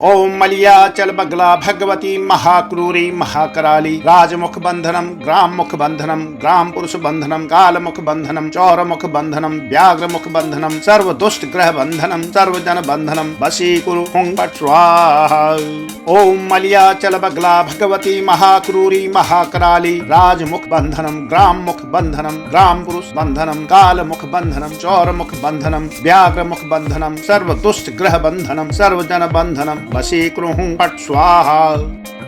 ओम मलियाचल बगला भगवती महाक्रूरी महाकराली राजमुख बंधनम ग्राम मुख बंधनम ग्राम पुरुष बंधनम काल मुख बंधनम चौर मुख बंधनम व्याघ्र मुख बंधनम सर्व दुष्ट ग्रह बंधनम सर्व जन बंधनम वशीकुरु हुं फट् स्वाहा। ओम मलियाचल बगला भगवती महाक्रूरी महाकराली राजमुख बंधनम ग्राम मुख बंधनम ग्राम पुरुष बंधनम काल मुख बंधनम चौर मुख बंधनम व्याघ्र मुख बंधनम सर्व दुष्ट ग्रह बंधनम सर्व जन बंधनम वशीकुरु हुं फट् स्वाहा।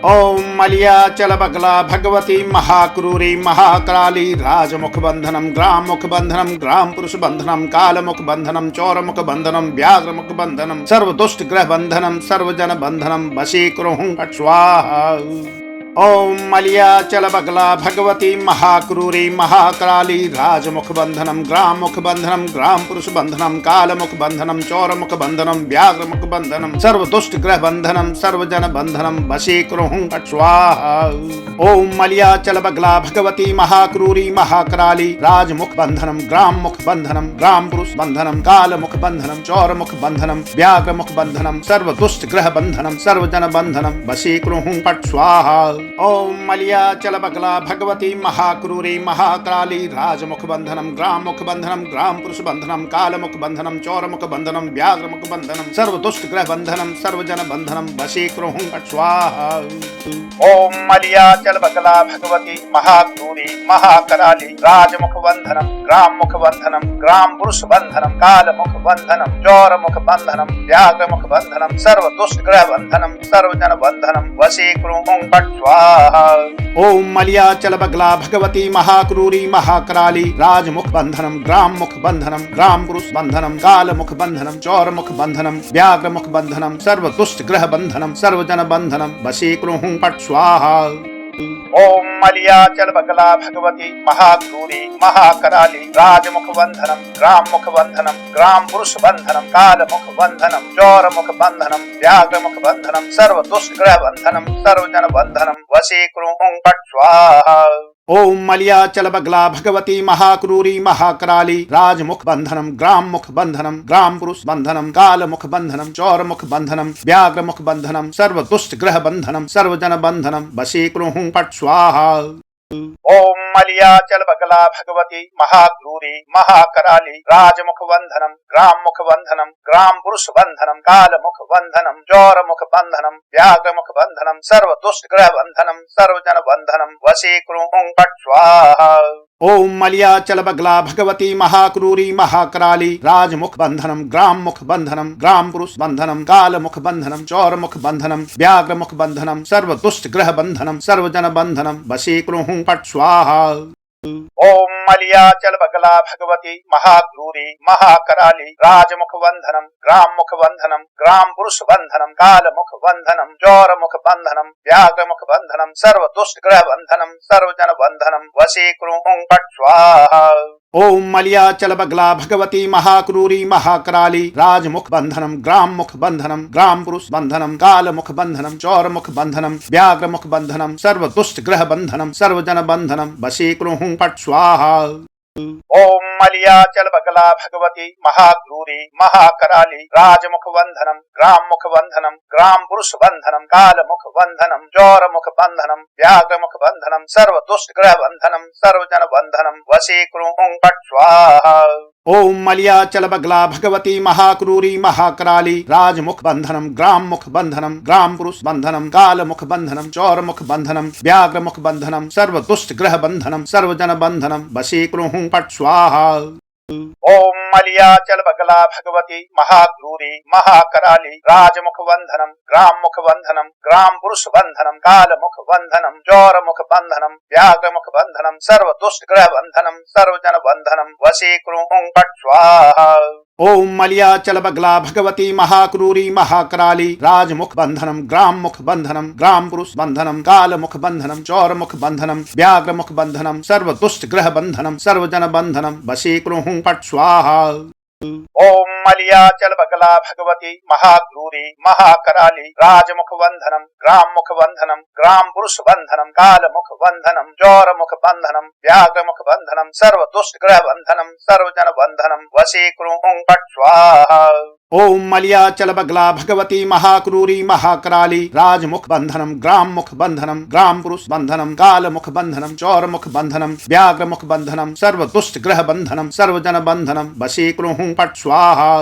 ओम मलियाचल बगला भगवती महाक्रूरी महाकराली राजमुख बंधनम ग्राम मुख बंधनम ग्राम पुरुष बंधनम काल मुख बंधनम चौर मुख बंधनम व्याघ्र मुख बंधनम सर्व दुष्ट ग्रह बंधनम सर्व जन बंधनम वशीकुरु हुं फट् स्वाहा। ओम मलियाचल बगला भगवती महाक्रूरी महाकराली राजमुख बंधनम ग्राम मुख बंधनम ग्राम पुरुष बंधनम काल मुख बंधनम चौर मुख बंधनम व्याघ्र मुख बंधनम सर्व दुष्ट ग्रह बंधनम सर्व जन बंधनम वशीकुरु हुं फट् स्वाहा। ओम मलियाचल बगला भगवती महाक्रूरी महाकराली राजमुख बंधनम ग्राम मुख बंधनम ग्राम पुरुष बंधनम काल मुख बंधनम चौर मुख बंधनम व्याघ्र मुख बंधनम सर्व दुष्ट ग्रह बंधनम सर्व जन बंधनम वशीकुरु हुं फट् स्वाहा। ओम मलियाचल बगला भगवती महाक्रूरी महाकराली राजमुख बंधनम ग्राम मुख बंधनम ग्राम पुरुष बंधनम काल मुख बंधनम चौर मुख बंधनम व्याघ्र मुख बंधनम सर्व दुष्ट ग्रह बंधनम सर्व जन बंधनम वशीकुरु हुं फट् स्वाहा। ओम मलियाचल बगला भगवती महाक्रूरी महाकराली राजमुख बंधनम ग्राम मुख बंधनम ग्राम पुरुष बंधनम काल मुख बंधनम चौर मुख बंधनम व्याघ्र मुख बंधनम सर्व दुष्ट ग्रह बंधनम सर्व जन बंधनम वशीकुरु हुं फट् स्वाहा। ओम मलियाचल बगला भगवती महाक्रूरी महाकराली राजमुख बंधनम ग्राम मुख बंधनम ग्राम पुरुष बंधनम काल मुख बंधनम चौर मुख बंधनम व्याघ्र मुख बंधनम सर्व दुष्ट ग्रह बंधनम सर्व जन बंधनम वशीकुरु हुं फट् स्वाहा। ओम मलियाचल बगला भगवती महाक्रूरी महाकराली राजमुख बंधनम ग्राम मुख बंधनम ग्राम पुरुष बंधनम काल मुख बंधनम चौर मुख बंधनम व्याघ्र मुख बंधनम सर्व दुष्ट ग्रह बंधनम सर्व जन बंधनम वशीकुरु हुं फट् स्वाहा। ओम मलियाचल बगला भगवती महाक्रूरी महाकराली राजमुख बंधनम ग्राम मुख बंधनम ग्राम पुरुष बंधनम काल मुख बंधनम चौर मुख बंधनम व्याघ्र मुख बंधनम सर्व दुष्ट ग्रह बंधनम सर्व जन बंधनम वशीकुरु हुं फट् स्वाहा। ओम मलियाचल बगला भगवती महाक्रूरी महाकराली राजमुख बंधनम ग्राम मुख बंधनम ग्राम पुरुष बंधनम काल मुख बंधनम चौर मुख बंधनम व्याघ्र मुख बंधनम सर्व दुष्ट ग्रह बंधनम सर्व जन बंधनम वशीकुरु हुं फट् स्वाहा। ओम मलियाचल बगला भगवती महाक्रूरी महाकराली राजमुख बंधनम ग्राम मुख बंधनम ग्राम पुरुष बंधनम काल मुख बंधनम चौर मुख बंधनम व्याघ्र मुख बंधनम सर्व दुष्ट ग्रह बंधनम सर्व जन बंधनम वशीकुरु हुं फट् स्वाहा। ओम मलियाचल बगला भगवती महाक्रूरी महाकराली राजमुख बंधनम ग्राम मुख बंधनम ग्राम पुरुष बंधनम काल मुख बंधनम चौर मुख बंधनम व्याघ्र मुख बंधनम सर्व दुष्ट ग्रह बंधनम सर्व जन बंधनम वशीकुरु हुं फट् स्वाहा। ओम मलियाचल बगला भगवती महाक्रूरी महाकराली राजमुख बंधनम ग्राम मुख बंधनम ग्राम पुरुष बंधनम काल मुख बंधनम चौर मुख बंधनम व्याघ्र मुख बंधनम सर्व दुष्ट ग्रह बंधनम सर्व जन बंधनम वशीकुरु हुं फट् स्वाहा। ओम मलियाचल बगला भगवती महाक्रूरी महाकराली राजमुख बंधनम ग्राम मुख बंधनम ग्राम पुरुष बंधनम काल मुख बंधनम चौर मुख बंधनम व्याघ्र मुख बंधनम सर्व दुष्ट ग्रह बंधनम सर्व जन बंधनम वशीकुरु हुं फट् स्वाहा। ओम मलियाचल बगला भगवती महाक्रूरी महाकराली राजमुख बंधनम ग्राम मुख बंधनम ग्राम पुरुष बंधनम काल मुख बंधनम चौर मुख बंधनम व्याघ्र मुख बंधनम सर्व दुष्ट ग्रह बंधनम सर्व जन बंधनम वशीकुरु हुं फट् स्वाहा। ओम मलियाचल बगला भगवती महाक्रूरी महाकराली राजमुख बंधनम ग्राम मुख बंधनम ग्राम पुरुष बंधनम काल मुख बंधनम चौर मुख बंधनम व्याघ्र मुख बंधनम सर्व दुष्ट ग्रह बंधनम सर्व जन बंधनम वशीकुरु हुं फट् स्वाहा। ओम मलियाचल बगला भगवती महाक्रूरी महाकराली राजमुख बंधनम ग्राम मुख बंधनम ग्राम पुरुष बंधनम काल मुख बंधनम चौर मुख बंधनम व्याघ्र मुख बंधनम सर्व दुष्ट ग्रह बंधनम सर्व जन बंधनम वशीकुरु हुं फट् स्वाहा। ओम मलियाचल बगला भगवती महाक्रूरी महाकराली राजमुख बंधनम ग्राम मुख बंधनम ग्राम पुरुष बंधनम काल मुख बंधनम चौर मुख बंधनम व्याघ्र मुख बंधनम सर्व दुष्ट ग्रह बंधनम सर्व जन बंधनम वशीकुरु हुं फट् स्वाहा। ओम मलयाचल बगला भगवती महाक्रूरी महाकराली राजमुख बंधनम ग्राम मुख बंधनम ग्राम पुरुष बंधनम काल मुख बंधनम चौर मुख बंधनम व्याघ्र मुख बंधनम सर्व दुष्ट ग्रह बंधनम सर्वजन बंधनम वशीकृ पट स्वाहा।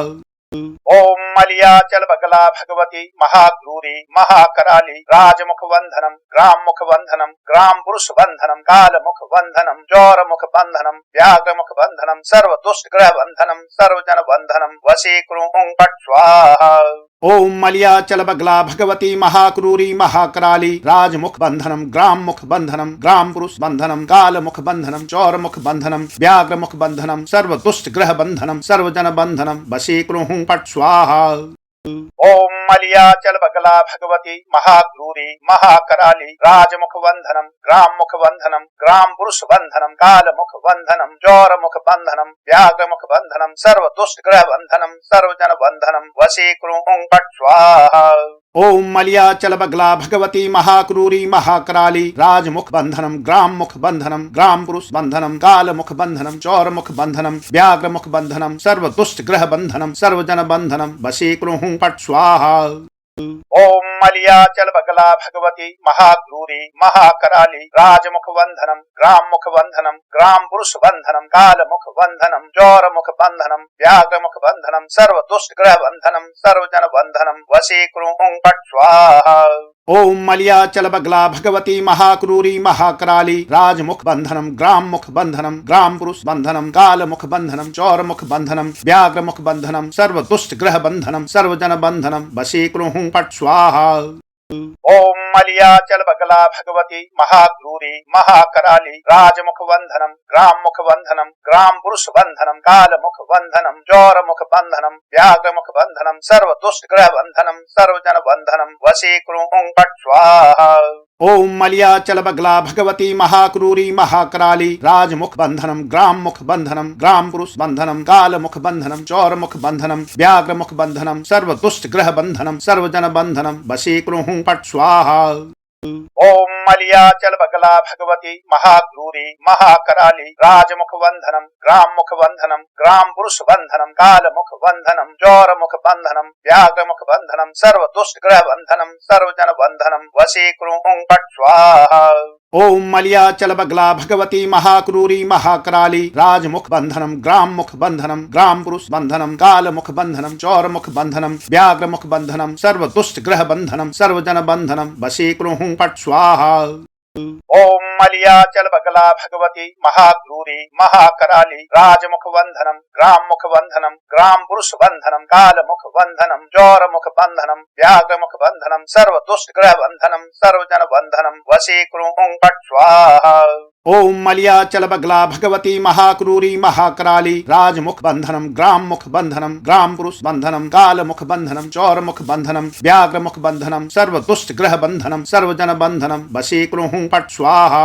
ओम मलयाचल बगला भगवती महाक्रूरी महाकराली राजमुख बंधनम ग्राम मुख बंधनम ग्राम पुरुष बंधनम काल मुख बंधनम चौर मुख बंधनम व्याघ्र मुख बंधनम सर्व दुष्ट ग्रह बंधनम सर्वजन बंधनम वशीकृ पट स्वाहा। ओम मलयाचल बगला भगवती महाक्रूरी महाकराली राजमुख बंधनम ग्राम मुख बंधनम ग्राम पुरुष बंधनम काल मुख बंधनम चौर मुख बंधनम व्याघ्र मुख बंधनम सर्व दुष्ट ग्रह बंधनम सर्वजन बंधनम वशीकृ पट स्वाहा। ओम मलयाचल बगला भगवती महाक्रूरी महाकराली राजमुख बंधनम ग्राम मुख बंधनम ग्राम पुरुष बंधनम काल मुख बंधनम चौर मुख बंधनम व्याघ्र मुख बंधनम सर्व दुष्ट ग्रह बंधनम सर्वजन बंधनम वशीकृ पट स्वाहा। ओम मलयाचल बगला भगवती महाक्रूरी महाकराली राजमुख बंधनम ग्राम मुख बंधनम ग्राम पुरुष बंधनम काल मुख बंधनम चौर मुख बंधनम व्याघ्र मुख बंधनम सर्व दुष्ट ग्रह बंधनम सर्वजन बंधनम वशीकृ पट स्वाहा। ओम मलयाचल बगला भगवती महाक्रूरी महाकराली राजमुख बंधनम ग्राम मुख बंधनम ग्राम पुरुष बंधनम काल मुख बंधनम चौर मुख बंधनम व्याघ्र मुख बंधनम सर्व दुष्ट ग्रह बंधनम सर्वजन बंधनम वशीकृ पट स्वाहा। ओम मलयाचल बगला भगवती महाक्रूरी महाकराली राजमुख बंधनम ग्राम मुख बंधनम ग्राम पुरुष बंधनम काल मुख बंधनम चौर मुख बंधनम व्याघ्र मुख बंधनम सर्व दुष्ट ग्रह बंधनम सर्वजन बंधनम वशीकृ पट स्वाहा। ओम मलयाचल बगला भगवती महाक्रूरी महाकराली राजमुख बंधनम ग्राम मुख बंधनम ग्राम पुरुष बंधनम काल मुख बंधनम चौर मुख बंधनम व्याघ्र मुख बंधनम सर्व दुष्ट ग्रह बंधनम सर्वजन बंधनम वशीकृ पट स्वाहा। ओम मलयाचल बगला भगवती महाक्रूरी महाकराली राजमुख बंधनम ग्राम मुख बंधनम ग्राम पुरुष बंधनम काल मुख बंधनम चौर मुख बंधनम व्याघ्र मुख बंधनम सर्व दुष्ट ग्रह बंधनम सर्वजन बंधनम वशीकृ पट स्वाहा। ओम मलयाचल बगला भगवती महाक्रूरी महाकराली राजमुख बंधनम ग्राम मुख बंधनम ग्राम पुरुष बंधनम काल मुख बंधनम चौर मुख बंधनम व्याघ्र मुख बंधनम सर्व दुष्ट ग्रह बंधनम सर्वजन बंधनम वशीकृ पट स्वाहा। ओम मलयाचल बगला भगवती महाक्रूरी महाकराली राजमुख बंधनम ग्राम मुख बंधनम ग्राम पुरुष बंधनम काल मुख बंधनम चौर मुख बंधनम व्याघ्र मुख बंधनम सर्व दुष्ट ग्रह बंधनम सर्वजन बंधनम वशीकृ पट स्वाहा। ओम मलयाचल बगला भगवती महाक्रूरी महाकराली राजमुख बंधनम ग्राम मुख बंधनम ग्राम पुरुष बंधनम काल मुख बंधनम चौर मुख बंधनम व्याघ्र मुख बंधनम सर्व दुष्ट ग्रह बंधनम सर्वजन बंधनम वशीकृ पट स्वाहा। ओम मलयाचल बगला भगवती महाक्रूरी महाकराली राजमुख बंधनम ग्राम मुख बंधनम ग्राम पुरुष बंधनम काल मुख बंधनम चौर मुख बंधनम व्याघ्र मुख बंधनम सर्व दुष्ट ग्रह बंधनम सर्वजन बंधनम वशीकृ पट स्वाहा।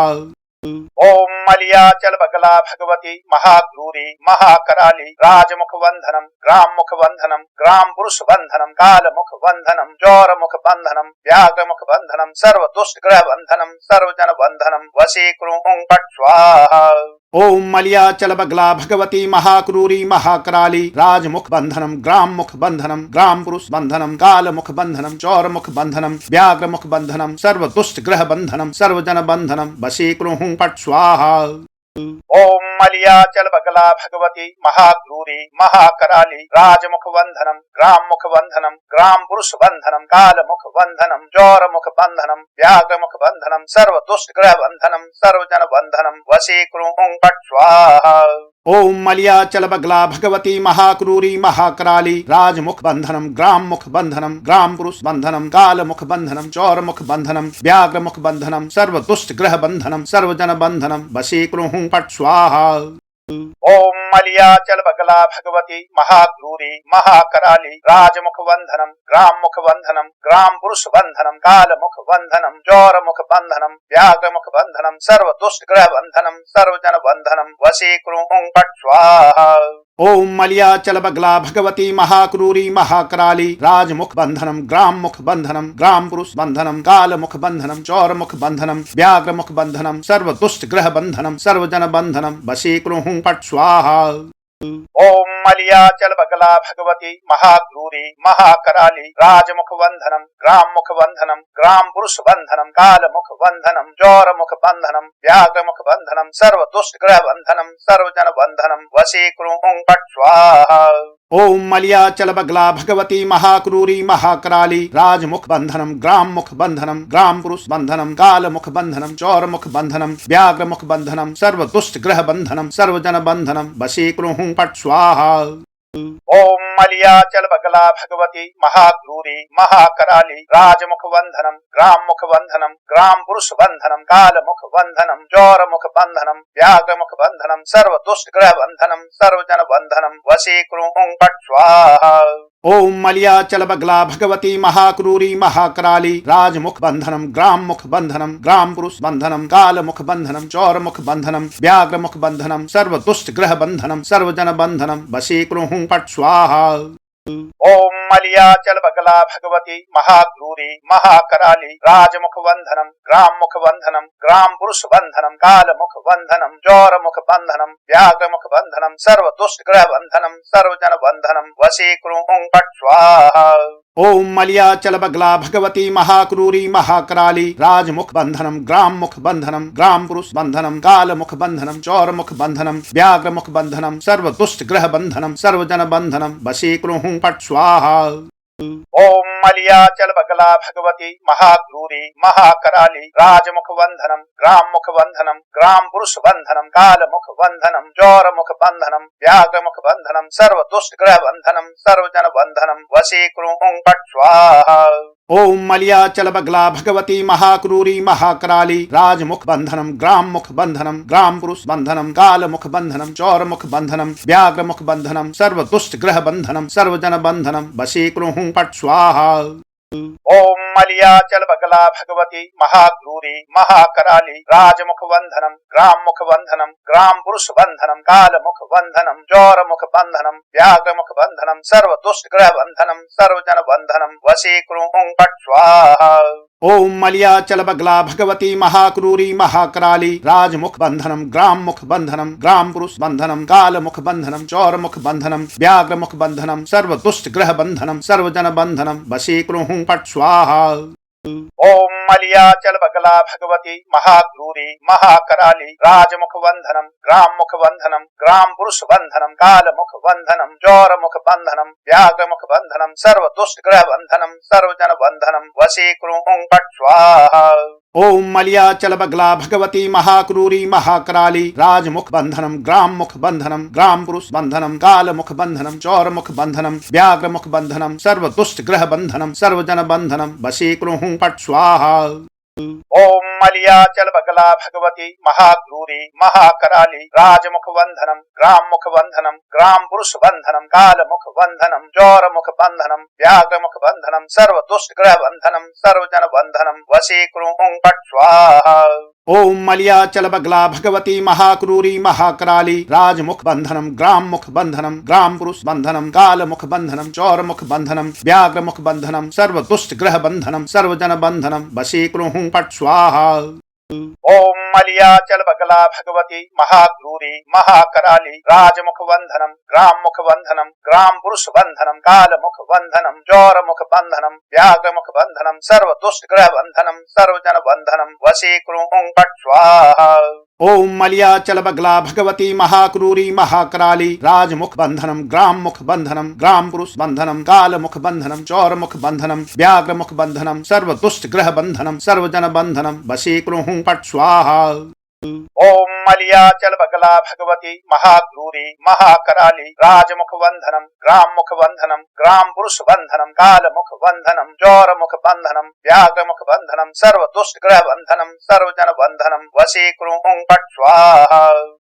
ओम मलयाचल बगला भगवती महाक्रूरी महाकराली राजमुख बंधनम ग्राम मुख बंधनम ग्राम पुरुष बंधनम काल मुख बंधनम चौर मुख बंधनम व्याघ्र मुख बंधनम सर्व दुष्ट ग्रह बंधनम सर्वजन बंधनम वशीकृ पट स्वाहा। ओम मलयाचल बगला भगवती महाक्रूरी महाकराली राजमुख बंधनम ग्राम मुख बंधनम ग्राम पुरुष बंधनम काल मुख बंधनम चौर मुख बंधनम व्याघ्र मुख बंधनम सर्व दुष्ट ग्रह बंधनम सर्वजन बंधनम वशीकृ पट स्वाहा। ओम मलयाचल बगला भगवती महाक्रूरी महाकराली राजमुख बंधनम ग्राम मुख बंधनम ग्राम पुरुष बंधनम काल मुख बंधनम चौर मुख बंधनम व्याघ्र मुख बंधनम सर्व दुष्ट ग्रह बंधनम सर्वजन बंधनम वशीकृ पट स्वाहा। ओम मलयाचल बगला भगवती महाक्रूरी महाकराली राजमुख बंधनम ग्राम मुख बंधनम ग्राम पुरुष बंधनम काल मुख बंधनम चौर मुख बंधनम व्याघ्र मुख बंधनम सर्व दुष्ट ग्रह बंधनम सर्वजन बंधनम वशीकृ पट स्वाहा। ओम मलयाचल बगला भगवती महाक्रूरी महाकराली राजमुख बंधनम ग्राम मुख बंधनम ग्राम पुरुष बंधनम काल मुख बंधनम चौर मुख बंधनम व्याघ्र मुख बंधनम सर्व दुष्ट ग्रह बंधनम सर्वजन बंधनम वशीकृ पट स्वाहा। ओम मलयाचल बगला भगवती महाक्रूरी महाकराली राजमुख बंधनम ग्राम मुख बंधनम ग्राम पुरुष बंधनम काल मुख बंधनम चौर मुख बंधनम व्याघ्र मुख बंधनम सर्व दुष्ट ग्रह बंधनम सर्वजन बंधनम वशीकृ पट स्वाहा। ओम मलयाचल बगला भगवती महाक्रूरी महाकराली राजमुख बंधनम ग्राम पुरुष बंधनम काल मुख बंधनम जौर मुख बंधनम व्याघ्र मुख बंधनम सर्व दुष्ट ग्रह बंधनम सर्वजन बंधनम वशीकृ पट स्वाहा। ओम मलयाचल बगला भगवती महाक्रूरी महाकराली राजमुख बंधनम ग्राम पुरुष बंधनम काल मुख बंधनम चौर मुख बंधनम व्याघ्र मुख बंधनम सर्व दुष्ट ग्रह बंधनम सर्वजन बंधनम वशीकृ पट स्वाहा। ओम मलयाचल बगला भगवती महाक्रूरी महाकराली राजमुख बंधनम ग्राम पुरुष बंधनम काल मुख बंधनम जौर मुख बंधनम व्याघ्र मुख बंधनम सर्व दुष्ट ग्रह बंधनम सर्वजन बंधनम वशीकृ पट स्वाहा। ओम मलयाचल बगला भगवती महाक्रूरी महाकराली राजमुख बंधनम ग्राम पुरुष बंधनम काल मुख बंधनम चौर मुख बंधनम व्याघ्र मुख बंधनम सर्व दुष्ट ग्रह बंधनम सर्वजन बंधनम वशीकृ पट स्वाहा। ओम मलयाचल बगला भगवती महाक्रूरी महाकराली राजमुख बंधनम ग्राम पुरुष बंधनम काल मुख बंधनम जौर मुख बंधनम व्याघ्र मुख बंधनम सर्व दुष्ट ग्रह बंधनम सर्वजन बंधनम वशीकृ पट स्वाहा। ओम मलयाचल बगला भगवती महाक्रूरी महाकराली राजमुख बंधनम ग्राम पुरुष बंधनम काल मुख बंधनम चौर मुख बंधनम व्याघ्र मुख बंधनम सर्व दुष्ट ग्रह बंधनम सर्वजन बंधनम वशीकृ पट स्वाहा। ओम मलयाचल बगला भगवती महाक्रूरी महाकराली राजमुख बंधनम ग्राम पुरुष बंधनम काल मुख बंधनम जौर मुख बंधनम व्याघ्र मुख बंधनम सर्व दुष्ट ग्रह बंधनम सर्वजन बंधनम वशीकृ पट स्वाहा। ओम मलयाचल बगला भगवती महाक्रूरी महाकराली राजमुख बंधनम ग्राम पुरुष बंधनम काल मुख बंधनम चौर मुख बंधनम व्याघ्र मुख बंधनम सर्व दुष्ट ग्रह बंधनम सर्वजन बंधनम वशीकृ पट स्वाहा। ओम मलयाचल बगला भगवती महाक्रूरी महाकराली राजमुख बंधनम ग्राम पुरुष बंधनम काल मुख बंधनम जौर मुख बंधनम व्याघ्र मुख बंधनम सर्व दुष्ट ग्रह बंधनम सर्वजन बंधनम वशीकृ पट स्वाहा। ओम मलयाचल बगला भगवती महाक्रूरी महाकराली राजमुख बंधनम ग्राम पुरुष बंधनम काल मुख बंधनम चौर मुख बंधनम व्याघ्र मुख बंधनम सर्व दुष्ट ग्रह बंधनम सर्वजन बंधनम वशीकृ पट स्वाहा। ओम मलयाचल बगला भगवती महाक्रूरी महाकराली राजमुख बंधनम ग्राम पुरुष बंधनम काल मुख बंधनम जौर मुख बंधनम व्याघ्र मुख बंधनम सर्व दुष्ट ग्रह बंधनम सर्वजन बंधनम वशीकृ पट स्वाहा। ओम मलयाचल बगला भगवती महाक्रूरी महाकराली राजमुख बंधनम ग्राम पुरुष बंधनम काल मुख बंधनम चौर मुख बंधनम व्याघ्र मुख बंधनम सर्व दुष्ट ग्रह बंधनम सर्वजन बंधनम वशीकृ पट स्वाहा। ओम मलयाचल बगला भगवती महाक्रूरी महाकराली राजमुख बंधनम ग्राम पुरुष बंधनम काल मुख बंधनम जौर मुख बंधनम व्याघ्र मुख बंधनम सर्व दुष्ट ग्रह बंधनम सर्वजन बंधनम वशीकृ पट स्वाहा। ओम मलयाचल बगला भगवती महाक्रूरी महाकराली राजमुख बंधनम ग्राम पुरुष बंधनम काल मुख बंधनम चौर मुख बंधनम व्याघ्र मुख बंधनम सर्व दुष्ट ग्रह बंधनम सर्वजन बंधनम वशीकृ पट स्वाहा। ओम मलयाचल बगला भगवती महाक्रूरी महाकराली राजमुख बंधनम ग्राम पुरुष बंधनम काल मुख बंधनम जौर मुख बंधनम व्याघ्र मुख बंधनम सर्व दुष्ट ग्रह बंधनम सर्वजन बंधनम वशीकृ पट स्वाहा। ओम मलयाचल बगला भगवती महाक्रूरी महाकराली राजमुख बंधनम ग्राम पुरुष बंधनम काल मुख बंधनम चौर मुख बंधनम व्याघ्र मुख बंधनम सर्व दुष्ट ग्रह बंधनम सर्वजन बंधनम वशीकृ पट स्वाहा। ओम मलयाचल बगला भगवती महाक्रूरी महाकराली राजमुख बंधनम ग्राम पुरुष बंधनम काल मुख बंधनम जौर मुख बंधनम व्याघ्र मुख बंधनम सर्व दुष्ट ग्रह बंधनम सर्वजन बंधनम वशीकृ पट स्वाहा।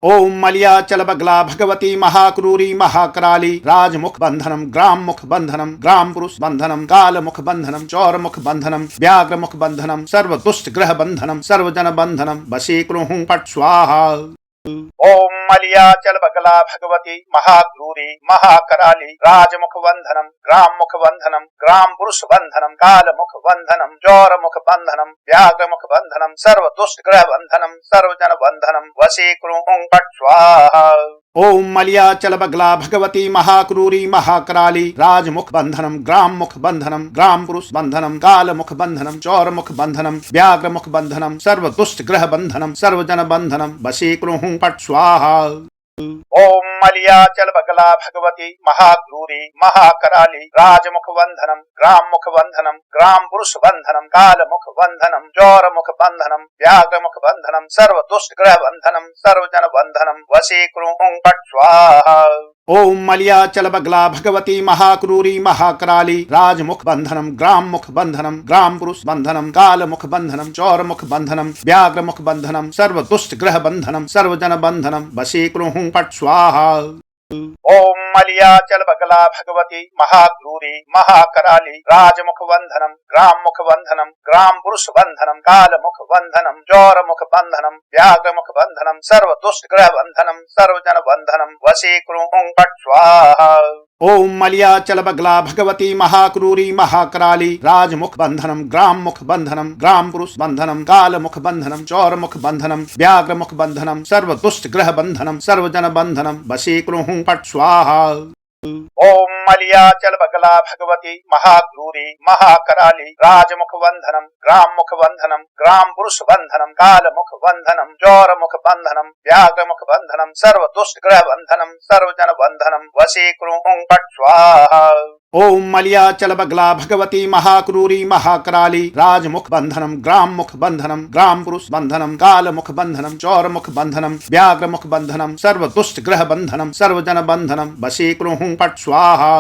ओम मलयाचल बगला भगवती महाक्रूरी महाकराली राजमुख बंधनम ग्राम पुरुष बंधनम काल मुख बंधनम चौर मुख बंधनम व्याघ्र मुख बंधनम सर्व दुष्ट ग्रह बंधनम सर्वजन बंधनम वशीकृ पट स्वाहा। ओम मलयाचल बगला भगवती महाक्रूरी महाकराली राजमुख बंधनम ग्राम पुरुष बंधनम काल मुख बंधनम जौर मुख बंधनम व्याघ्र मुख बंधनम सर्व दुष्ट ग्रह बंधनम सर्वजन बंधनम वशीकृ पट स्वाहा। ओम मलयाचल बगला भगवती महाक्रूरी महाकराली राजमुख बंधनम ग्राम मुख बंधनम ग्राम पुरुष बंधनम काल मुख बंधनम चौर मुख बंधनम व्याघ्र मुख बंधनम सर्व दुष्ट ग्रह बंधनम सर्वजन बंधनम वशीकृ पट स्वाहा। ओम मलयाचल बगला भगवती महाक्रूरी महाकराली राजमुख बंधनम ग्राम मुख बंधनम ग्राम पुरुष बंधनम काल मुख बंधनम चौर मुख बंधनम व्याघ्र मुख बंधनम सर्व दुष्ट ग्रह बंधनम सर्वजन बंधनम वशीकृ पट स्वाहा। ओम मलयाचल बगला भगवती महाक्रूरी महाकराली राजमुख बंधनम ग्राम मुख बंधनम ग्राम पुरुष बंधनम काल मुख बंधनम चौर मुख बंधनम व्याघ्र मुख बंधनम सर्व दुष्ट ग्रह बंधनम सर्वजन बंधनम वशीकृ पट स्वाहा। ओम मलयाचल बगला भगवती महाक्रूरी महाकराली राजमुख बंधनम ग्राम मुख बंधनम ग्राम पुरुष बंधनम काल मुख बंधनम चौर मुख बंधनम व्याघ्र मुख बंधनम सर्व दुष्ट ग्रह बंधनम सर्वजन बंधनम वशीकृ पट स्वाहा। ओम मलयाचल बगला भगवती महाक्रूरी महाकराली राजमुख बंधनम ग्राम मुख बंधनम ग्राम पुरुष बंधनम काल मुख बंधनम चौर मुख बंधनम व्याघ्र मुख बंधनम सर्व दुष्ट ग्रह बंधनम सर्वजन बंधनम वशीकृ पट स्वाहा। ओम मलयाचल बगला भगवती महाक्रूरी महाकराली राजमुख बंधनम ग्राम मुख बंधनम ग्राम पुरुष बंधनम काल मुख बंधनम चौर मुख बंधनम व्याघ्र मुख बंधनम सर्व दुष्ट ग्रह बंधनम सर्वजन बंधनम वशीकृ पट स्वाहा। ओम मलयाचल बगला भगवती महाक्रूरी महाकराली राजमुख बंधनम ग्राम मुख बंधनम ग्राम पुरुष बंधनम काल मुख बंधनम चौर मुख बंधनम व्याघ्र मुख बंधनम सर्व दुष्ट ग्रह बंधनम सर्वजन बंधनम वशीकृ पट स्वाहा।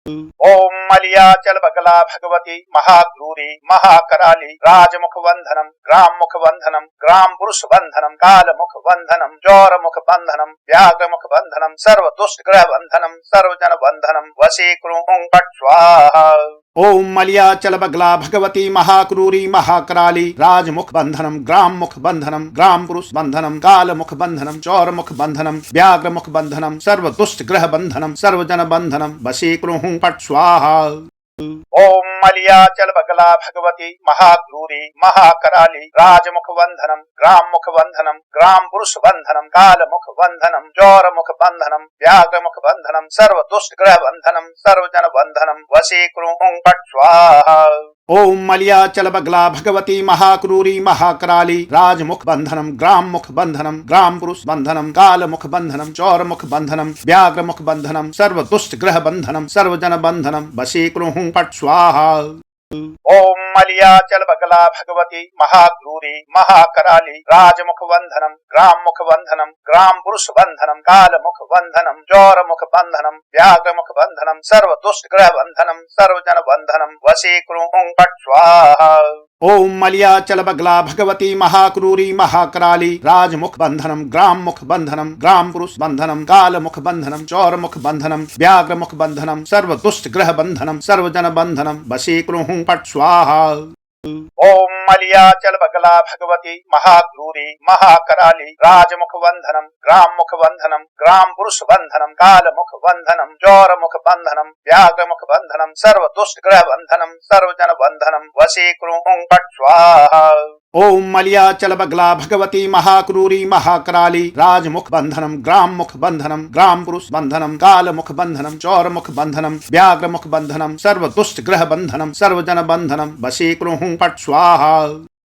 ओम मलयाचल बगला भगवती महाक्रूरी महाकराली राजमुख बंधनम ग्राम मुख बंधनम ग्राम पुरुष बंधनम काल मुख बंधनम चौर मुख बंधनम व्याघ्र मुख बंधनम सर्व दुष्ट ग्रह बंधनम सर्वजन बंधनम वशीकृ पट स्वाहा। ओम मलयाचल बगला भगवती महाक्रूरी महाकराली राजमुख बंधनम ग्राम मुख बंधनम ग्राम पुरुष बंधनम काल मुख बंधनम चौर मुख बंधनम व्याघ्र मुख बंधनम सर्व दुष्ट ग्रह बंधनम सर्वजन बंधनम वशीकृ पट स्वाहा। ओम मलयाचल बगला भगवती महाक्रूरी महाकराली राजमुख बंधनम ग्राम मुख बंधनम ग्राम पुरुष बंधनम काल मुख बंधनम चौर मुख बंधनम व्याघ्र मुख बंधनम सर्व दुष्ट ग्रह बंधनम सर्वजन बंधनम वशीकृ पट स्वाहा। ओम मलयाचल बगला भगवती महाक्रूरी महाकराली राजमुख बंधनम ग्राम मुख बंधनम ग्राम पुरुष बंधनम काल मुख बंधनम चौर मुख बंधनम व्याघ्र मुख बंधनम सर्व दुष्ट ग्रह बंधनम सर्वजन बंधनम वशीकृ पट स्वाहा। ओम मलयाचल बगला भगवती महाक्रूरी महाकराली राजमुख बंधनम ग्राम मुख बंधनम ग्राम पुरुष बंधनम काल मुख बंधनम चौर मुख बंधनम व्याघ्र मुख बंधनम सर्व दुष्ट ग्रह बंधनम सर्वजन बंधनम वशीकृ पट स्वाहा। ओम मलयाचल बगला भगवती महाक्रूरी महाकराली राजमुख बंधनम ग्राम मुख बंधनम ग्राम पुरुष बंधनम काल मुख बंधनम चौर मुख बंधनम व्याघ्र मुख बंधनम सर्व दुष्ट ग्रह बंधनम सर्वजन बंधनम वशीकृ पट स्वाहा। ओम मलयाचल बगला भगवती महाक्रूरी महाकराली राजमुख बंधनम ग्राम मुख बंधनम ग्राम पुरुष बंधनम काल मुख बंधनम चौर मुख बंधनम व्याघ्र मुख बंधनम सर्व दुष्ट ग्रह बंधनम सर्वजन बंधनम वशीकृ पट स्वाहा। ओम मलयाचल बगला भगवती महाक्रूरी महाकराली राजमुख बंधनम ग्राम मुख बंधनम ग्राम पुरुष बंधनम काल मुख बंधनम चौर मुख बंधनम व्याघ्र मुख बंधनम सर्व दुष्ट ग्रह बंधनम सर्वजन बंधनम वशीकृ पट स्वाहा।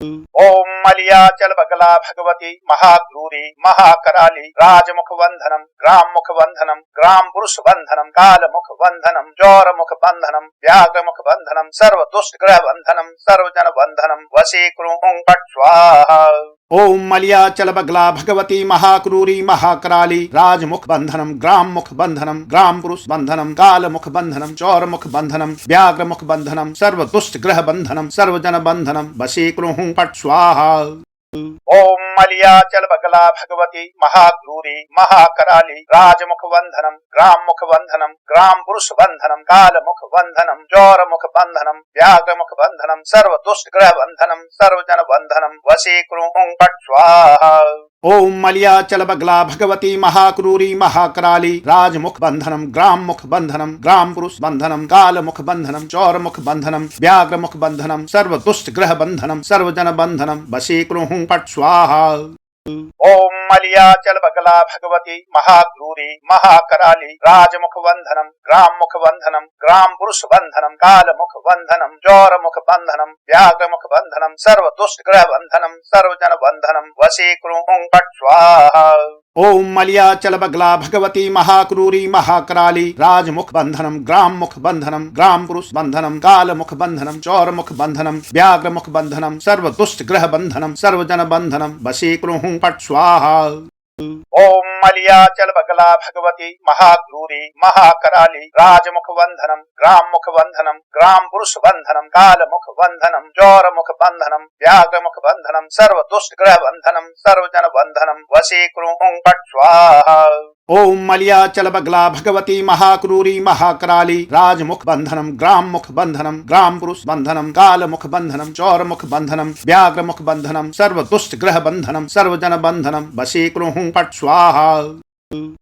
ओम मलयाचल बगला भगवती महाक्रूरी महाकराली राजमुख बंधनम ग्राम मुख बंधनम ग्राम पुरुष बंधनम काल मुख बंधनम चौर मुख बंधनम व्याघ्र मुख बंधनम सर्व दुष्ट ग्रह बंधनम सर्वजन बंधनम वशीकृ पट स्वाहा। ओम मलयाचल बगला भगवती महाक्रूरी महाकराली राजमुख बंधनम ग्राम मुख बंधनम ग्राम पुरुष बंधनम काल मुख बंधनम चौर मुख बंधनम व्याघ्र मुख बंधनम सर्व दुष्ट ग्रह बंधनम सर्वजन बंधनम वशीकृ पट स्वाहा। ओम मलयाचल बगला भगवती महाक्रूरी महाकराली राजमुख बंधनम ग्राम मुख बंधनम ग्राम पुरुष बंधनम काल मुख बंधनम चौर मुख बंधनम व्याघ्र मुख बंधनम सर्व दुष्ट ग्रह बंधनम सर्वजन बंधनम वशीकृ पट स्वाहा। ओम मलयाचल बगला भगवती महाक्रूरी महाकराली राजमुख बंधनम ग्राम मुख बंधनम ग्राम पुरुष बंधनम काल मुख बंधनम चौर मुख बंधनम व्याघ्र मुख बंधनम सर्व दुष्ट ग्रह बंधनम सर्वजन बंधनम वशीकृ पट स्वाहा। ओम मलयाचल बगला भगवती महाक्रूरी महाकराली राजमुख बंधनम ग्राम मुख बंधनम ग्राम पुरुष बंधनम काल मुख बंधनम जौर मुख बंधनम व्याघ्र मुख बंधनम सर्व दुष्ट ग्रह बंधनम सर्वजन बंधनम वशीकृ पट स्वाहा। ओम मलयाचल बगला भगवती महाक्रूरी महाकराली राजमुख बंधनम ग्राम मुख बंधनम ग्राम पुरुष बंधनम काल मुख बंधनम चौर मुख बंधनम व्याघ्र मुख बंधनम सर्व दुष्ट ग्रह बंधनम सर्वजन बंधनम वशीकृ पट स्वाहा। ओम मलयाचल बगला भगवती महाक्रूरी महाकराली राजमुख बंधनम ग्राम मुख बंधनम ग्राम पुरुष बंधनम काल मुख बंधनम जौर मुख बंधनम व्याघ्र मुख बंधनम सर्व दुष्ट ग्रह बंधनम सर्वजन बंधनम वशीकृ पट स्वाहा। ओम मलयाचल बगला भगवती महाक्रूरी महाकराली राजमुख बंधनम ग्राम मुख बंधनम ग्राम पुरुष बंधनम काल मुख बंधनम चौर मुख बंधनम व्याघ्र मुख बंधनम सर्व दुष्ट ग्रह बंधनम सर्वजन बंधनम वशीकृ पट स्वाहा।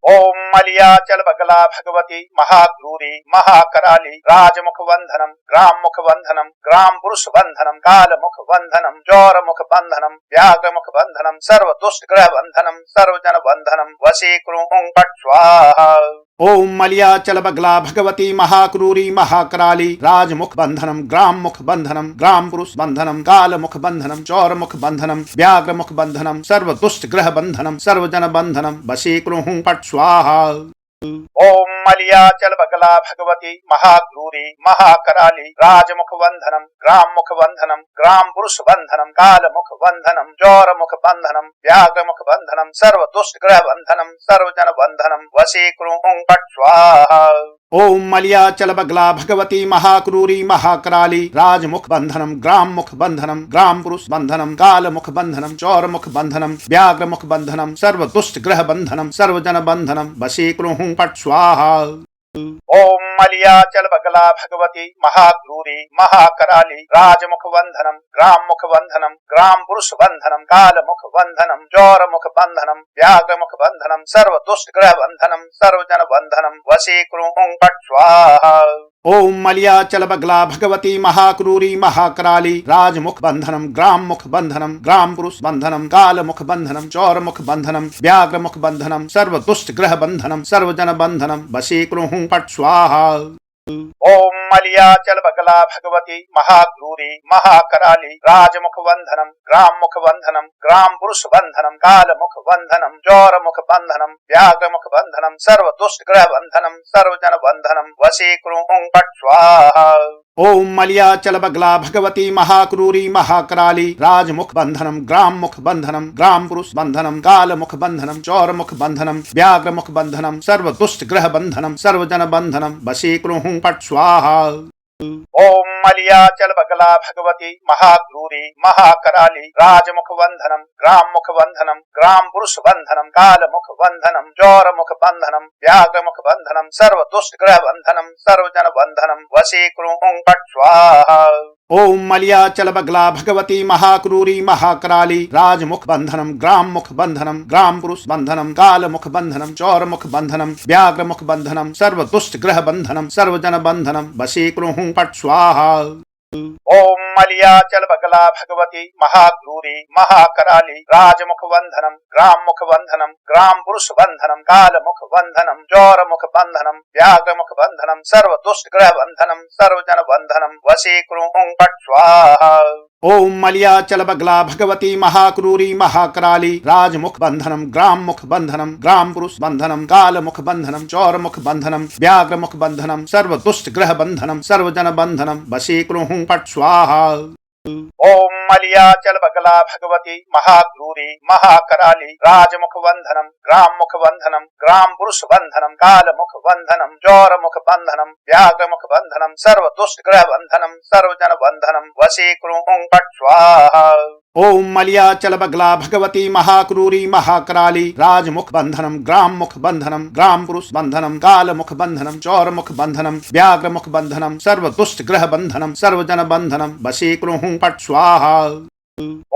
ओम मलयाचल बगला भगवती महाक्रूरी महाकराली राजमुख बंधनम ग्राम मुख बंधनम ग्राम पुरुष बंधनम काल मुख बंधनम जौर मुख बंधनम व्याघ्र मुख बंधनम सर्व दुष्ट ग्रह बंधनम सर्वजन बंधनम वशीकृ पट स्वाहा। ओम मलयाचल बगला भगवती महाक्रूरी महाकराली राजमुख बंधनम ग्राम मुख बंधनम ग्राम पुरुष बंधनम काल मुख बंधनम चौर मुख बंधनम व्याघ्र मुख बंधनम सर्व दुष्ट ग्रह बंधनम सर्वजन बंधनम वशीकृ पट स्वाहा। ओम मलयाचल बगला भगवती महाक्रूरी महाकराली राजमुख बंधनम ग्राम मुख बंधनम ग्राम पुरुष बंधनम काल मुख बंधनम जौर मुख बंधनम व्याघ्र मुख बंधनम सर्व दुष्ट ग्रह बंधनम सर्वजन बंधनम वशीकृ पट स्वाहा। ओम मलयाचल बगला भगवती महाक्रूरी महाकराली राजमुख बंधनम ग्राम मुख बंधनम ग्राम पुरुष बंधनम काल मुख बंधनम चौर मुख बंधनम व्याघ्र मुख बंधनम सर्व दुष्ट ग्रह बंधनम सर्वजन बंधनम वशीकृ पट स्वाहा। ओम मलयाचल बगला भगवती महाक्रूरी महाकराली राजमुख बंधनम ग्राम मुख बंधनम ग्राम पुरुष बंधनम काल मुख बंधनम जौर मुख बंधनम व्याघ्र मुख बंधनम सर्व दुष्ट ग्रह बंधनम सर्वजन बंधनम वशीकृ पट स्वाहा। ओम मलयाचल बगला भगवती महाक्रूरी महाकराली राजमुख बंधनम ग्राम मुख बंधनम ग्राम पुरुष बंधनम काल मुख बंधनम चौर मुख बंधनम व्याघ्र मुख बंधनम सर्व दुष्ट ग्रह बंधनम सर्वजन बंधनम वशीकृ पट स्वाहा। ओम मलयाचल बगला भगवती महाक्रूरी महाकराली राजमुख बंधनम ग्राम मुख बंधनम ग्राम पुरुष बंधनम काल मुख बंधनम जौर मुख बंधनम व्याघ्र मुख बंधनम सर्व दुष्ट ग्रह बंधनम सर्वजन बंधनम वशीकृ पट स्वाहा। ओम मलयाचल बगला भगवती महाक्रूरी महाकराली राजमुख बंधनम ग्राम मुख बंधनम ग्राम पुरुष बंधनम काल मुख बंधनम चौर मुख बंधनम व्याघ्र मुख बंधनम सर्व दुष्ट ग्रह बंधनम सर्वजन बंधनम वशीकृ पट स्वाहा। ओम मलयाचल बगला भगवती महाक्रूरी महाकराली राजमुख बंधनम ग्राम मुख बंधनम ग्राम पुरुष बंधनम काल मुख बंधनम जौर मुख बंधनम व्याघ्र मुख बंधनम सर्व दुष्ट ग्रह बंधनम सर्वजन बंधनम वशीकृ पट स्वाहा। ओम मलयाचल बगला भगवती महाक्रूरी महाकराली राजमुख बंधनम ग्राम मुख बंधनम ग्राम पुरुष बंधनम काल मुख बंधनम चौर मुख बंधनम व्याघ्र मुख बंधनम सर्व दुष्ट ग्रह बंधनम सर्वजन बंधनम वशीकृ पट स्वाहा। ओम मलयाचल बगला भगवती महाक्रूरी महाकराली राजमुख बंधनम ग्राम मुख बंधनम ग्राम पुरुष बंधनम काल मुख बंधनम जौर मुख बंधनम व्याघ्र मुख बंधनम सर्व दुष्ट ग्रह बंधनम सर्वजन बंधनम वशीकृ पट स्वाहा। ओम मलयाचल बगला भगवती महाक्रूरी महाकराली राजमुख बंधनम ग्राम मुख बंधनम ग्राम पुरुष बंधनम काल मुख बंधनम चौर मुख बंधनम व्याघ्र मुख बंधनम सर्व दुष्ट ग्रह बंधनम सर्वजन बंधनम वशीकृ पट स्वाहा। ओम मलयाचल बगला भगवती महाक्रूरी महाकराली राजमुख बंधनम ग्राम मुख बंधनम ग्राम पुरुष बंधनम काल मुख बंधनम जौर मुख बंधनम व्याघ्र मुख बंधनम सर्व दुष्ट ग्रह बंधनम सर्वजन बंधनम वशीकृ पट स्वाहा। ओम मलयाचल बगला भगवती महाक्रूरी महाकराली राजमुख बंधनम ग्राम मुख बंधनम ग्राम पुरुष बंधनम काल मुख बंधनम चौर मुख बंधनम व्याघ्र मुख बंधनम सर्व दुष्ट ग्रह बंधनम सर्वजन बंधनम वशीकृ पट स्वाहा।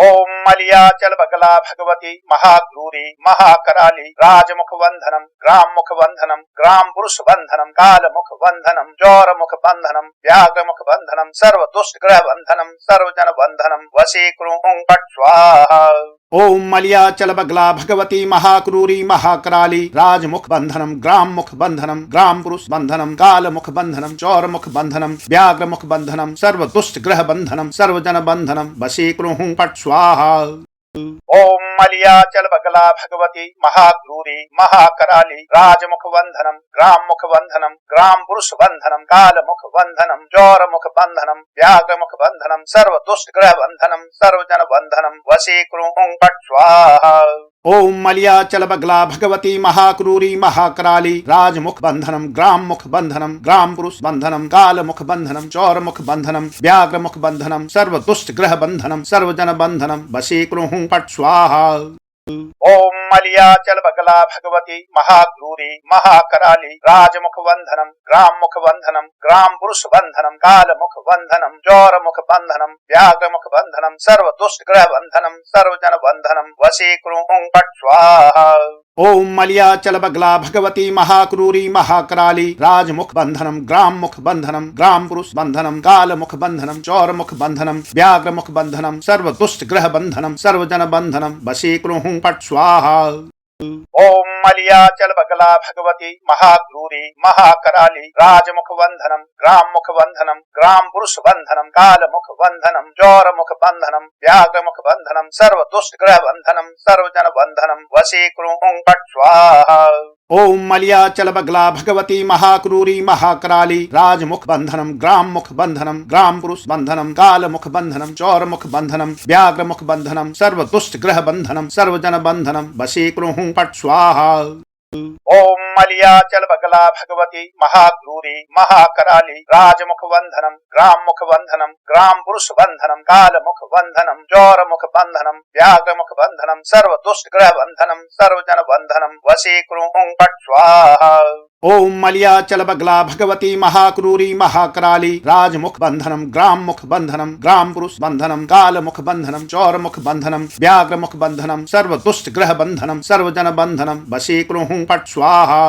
ओम मलयाचल बगला भगवती महाक्रूरी महाकराली राजमुख बंधनम ग्राम मुख बंधनम ग्राम पुरुष बंधनम काल मुख बंधनम जौर मुख बंधनम व्याघ्र मुख बंधनम सर्व दुष्ट ग्रह बंधनम सर्वजन बंधनम वशीकृ पट स्वाहा। ओम मलयाचल बगला भगवती महाक्रूरी महाकराली राजमुख बंधनम ग्राम मुख बंधनम ग्राम पुरुष बंधनम काल मुख बंधनम चौर मुख बंधनम व्याघ्र मुख बंधनम सर्व दुष्ट ग्रह बंधनम सर्वजन बंधनम वशीकृ पट स्वाहा। ओम मलयाचल बगला भगवती महाक्रूरी महाकराली राजमुख बंधनम ग्राम मुख बंधनम ग्राम पुरुष बंधनम काल मुख बंधनम चौर मुख बंधनम व्याघ्र मुख बंधनम सर्व दुष्ट ग्रह बंधनम सर्वजन बंधनम वशीकृ पट स्वाहा। ओम मलयाचल बगला भगवती महाक्रूरी महाकराली राजमुख बंधनम ग्राम मुख बंधनम ग्राम पुरुष बंधनम काल मुख बंधनम चौर मुख बंधनम व्याघ्र मुख बंधनम सर्व दुष्ट ग्रह बंधनम सर्वजन बंधनम वशीकृ पट स्वाहा। ओम मलयाचल बगला भगवती महाक्रूरी महाकराली राजमुख बंधनम ग्राम मुख बंधनम ग्राम पुरुष बंधनम काल मुख बंधनम चौर मुख बंधनम व्याघ्र मुख बंधनम सर्व दुष्ट ग्रह बंधनम सर्वजन बंधनम वशीकृ पट स्वाहा। ओम मलयाचल बगला भगवती महाक्रूरी महाकराली राजमुख बंधनम ग्राम मुख बंधनम ग्राम पुरुष बंधनम काल मुख बंधनम चौर मुख बंधनम व्याघ्र मुख बंधनम सर्व दुष्ट ग्रह बंधनम सर्वजन बंधनम वशीकृ पट स्वाहा। ओम मलयाचल बगला भगवती महाक्रूरी महाकराली राजमुख बंधनम ग्राम मुख बंधनम ग्राम पुरुष बंधनम काल मुख बंधनम चौर मुख बंधनम व्याघ्र मुख बंधनम सर्व दुष्ट ग्रह बंधनम सर्वजन बंधनम वशीकृ पट स्वाहा। ओम मलयाचल बगला भगवती महाक्रूरी महाकराली राजमुख बंधनम ग्राम मुख बंधनम ग्राम पुरुष बंधनम काल मुख बंधनम चौर मुख बंधनम व्याघ्र मुख बंधनम सर्व दुष्ट ग्रह बंधनम सर्वजन बंधनम वशीकृ पट स्वाहा। ओम मलयाचल बगला भगवती महाक्रूरी महाकराली राजमुख बंधनम ग्राम मुख बंधनम ग्राम पुरुष बंधनम काल मुख बंधनम चौर मुख बंधनम व्याघ्र मुख बंधनम सर्व दुष्ट ग्रह बंधनम सर्वजन बंधनम वशीकृ पट स्वाहा। ओम मलयाचल बगला भगवती महाक्रूरी महाकराली राजमुख बंधनम ग्राम मुख बंधनम ग्राम पुरुष बंधनम काल मुख बंधनम चौर मुख बंधनम व्याघ्र मुख बंधनम सर्व दुष्ट ग्रह बंधनम सर्वजन बंधनम वशीकृ पट स्वाहा।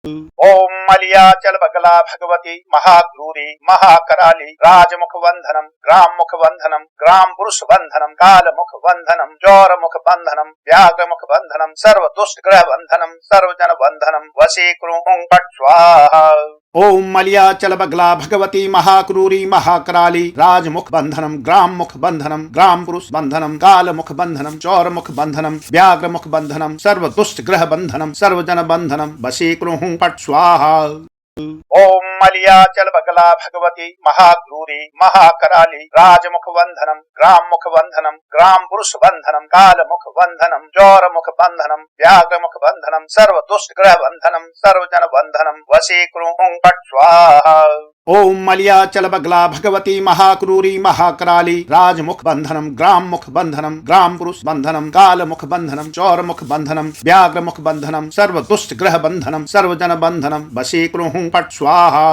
ओम मलयाचल बगला भगवती महाक्रूरी महाकराली राजमुख बंधनम ग्राम मुख बंधनम ग्राम पुरुष बंधनम काल मुख बंधनम चौर मुख बंधनम व्याघ्र मुख बंधनम सर्व दुष्ट ग्रह बंधनम सर्वजन बंधनम वशीकृ पट स्वाहा। ओम मलयाचल बगला भगवती महाक्रूरी महाकराली राजमुख बंधनम ग्राम मुख बंधनम ग्राम पुरुष बंधनम काल मुख बंधनम चौर मुख बंधनम व्याघ्र मुख बंधनम सर्व दुष्ट ग्रह बंधनम सर्वजन बंधनम वशीकृ पट स्वाहा। ओम मलयाचल बगला भगवती महाक्रूरी महाकराली राजमुख बंधनम ग्राम मुख बंधनम ग्राम पुरुष बंधनम काल मुख बंधनम चौर मुख बंधनम व्याघ्र मुख बंधनम सर्व दुष्ट ग्रह बंधनम सर्वजन बंधनम वशीकृ पट स्वाहा। ओम मलयाचल बगला भगवती महाक्रूरी महाकराली राजमुख बंधनम ग्राम मुख बंधनम ग्राम पुरुष बंधनम काल मुख बंधनम चौर मुख बंधनम व्याघ्र मुख बंधनम सर्व दुष्ट ग्रह बंधनम सर्वजन बंधनम वशीकृ पट स्वाहा।